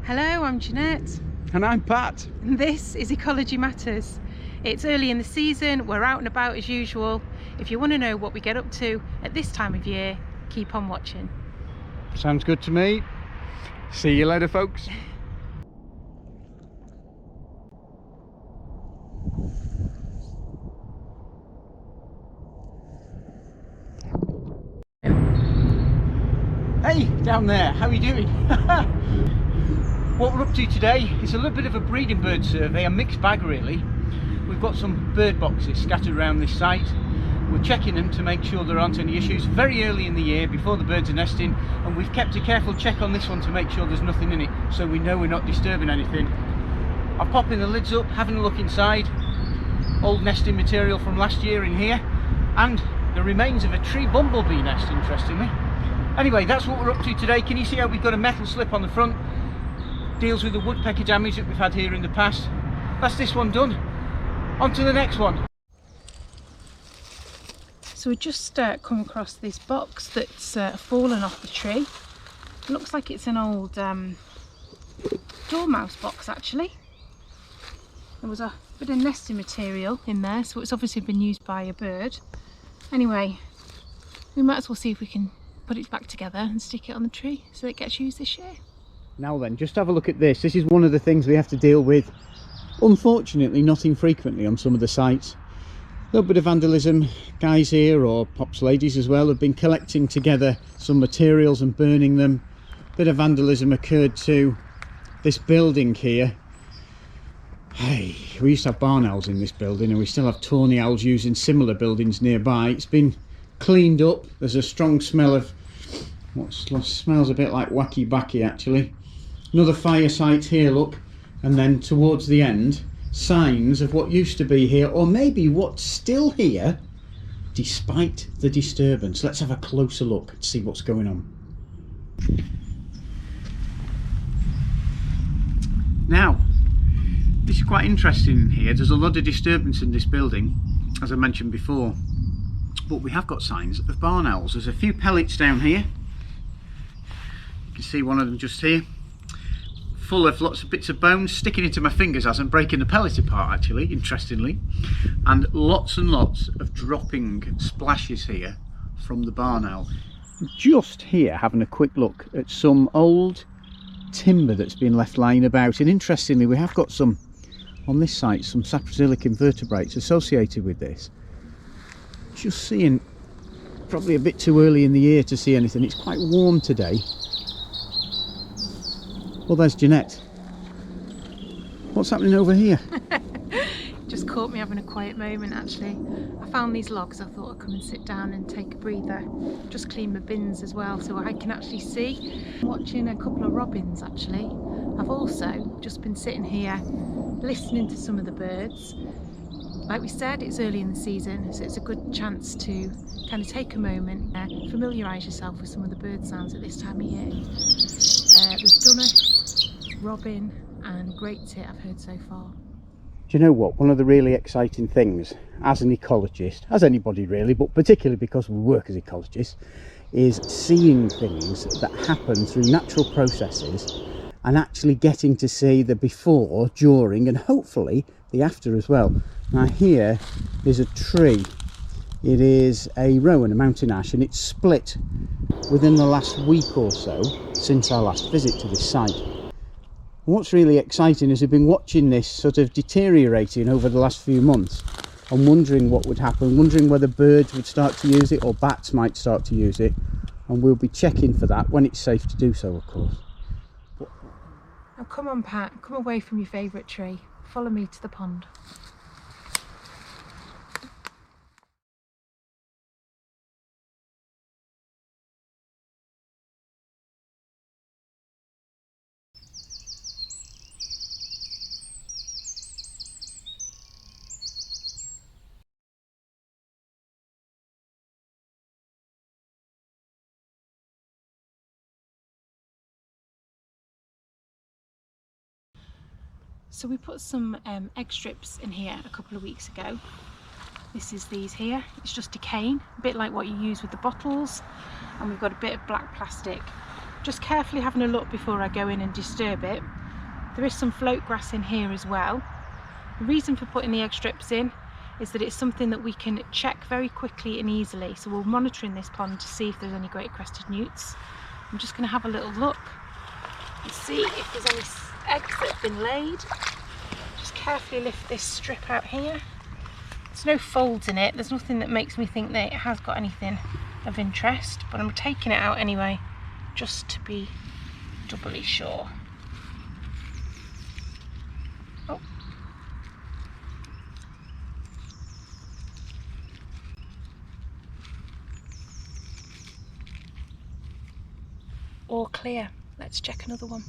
Hello, I'm Jeanette. And I'm Pat. And this is Ecology Matters. It's early in the season, we're out and about as usual. If you want to know what we get up to at this time of year, keep on watching. Sounds good to me. See you later, folks. Hey, down there, how are you doing? What we're up to today is a little bit of a breeding bird survey, a mixed bag really. We've got some bird boxes scattered around this site. We're checking them to make sure there aren't any issues very early in the year before the birds are nesting, and we've kept a careful check on this one to make sure there's nothing in it, so we know we're not disturbing anything. I'm popping the lids up, having a look inside. Old nesting material from last year in here, and the remains of a tree bumblebee nest, interestingly. Anyway, that's what we're up to today. Can you see how we've got a metal slip on the front? Deals with the woodpecker damage that we've had here in the past. That's this one done. On to the next one. So we just come across this box that's fallen off the tree. It looks like it's an old dormouse box actually. There was a bit of nesting material in there, so it's obviously been used by a bird. Anyway, we might as well see if we can put it back together and stick it on the tree so it gets used this year. Now then, just have a look at this. This is one of the things we have to deal with, unfortunately not infrequently on some of the sites. A little bit of vandalism. Guys here, or pops ladies as well, have been collecting together some materials and burning them. A bit of vandalism occurred to this building here. Hey, we used to have barn owls in this building, and we still have tawny owls using similar buildings nearby. It's been cleaned up. There's a strong smell of what smells a bit like wacky backy actually. Another fire site here, look, and then towards the end, signs of what used to be here, or maybe what's still here despite the disturbance. Let's have a closer look and see what's going on. Now, this is quite interesting here. There's a lot of disturbance in this building, as I mentioned before, but we have got signs of barn owls. There's a few pellets down here. You can see one of them just here, full of lots of bits of bones. Sticking into my fingers hasn't, breaking the pellet apart actually, interestingly, and lots of dropping splashes here from the barn owl. Just here having a quick look at some old timber that's been left lying about, and interestingly we have got some on this site, some saprophytic invertebrates associated with this. Just seeing, probably a bit too early in the year to see anything. It's quite warm today. Well, there's Jeanette. What's happening over here? Just caught me having a quiet moment actually. I found these logs, I thought I'd come and sit down and take a breather. Just clean my bins as well so I can actually see. I'm watching a couple of robins actually. I've also just been sitting here listening to some of the birds. Like we said, it's early in the season, so it's a good chance to kind of take a moment and familiarise yourself with some of the bird sounds at this time of year. There's dunnock, robin and great tit I've heard so far. Do you know what? One of the really exciting things as an ecologist, as anybody really, but particularly because we work as ecologists, is seeing things that happen through natural processes and actually getting to see the before, during and hopefully the after as well. Now here is a tree. It is a rowan, a mountain ash, and it's split within the last week or so since our last visit to this site. And what's really exciting is we've been watching this sort of deteriorating over the last few months and wondering what would happen, wondering whether birds would start to use it or bats might start to use it, and we'll be checking for that when it's safe to do so, of course. Now come on Pat, come away from your favourite tree. Follow me to the pond. So we put some egg strips in here a couple of weeks ago. This is these here. It's just decaying, a bit like what you use with the bottles. And we've got a bit of black plastic Just carefully having a look before I go in and disturb it. There is some float grass in here as well. The reason for putting the egg strips in is that it's something that we can check very quickly and easily. So we're monitoring this pond to see if there's any great crested newts. I'm just going to have a little look and see if there's any eggs that have been laid. Just carefully lift this strip out here. There's no folds in it. There's nothing that makes me think that it has got anything of interest, but I'm taking it out anyway, just to be doubly sure. Oh. All clear. Let's check another one.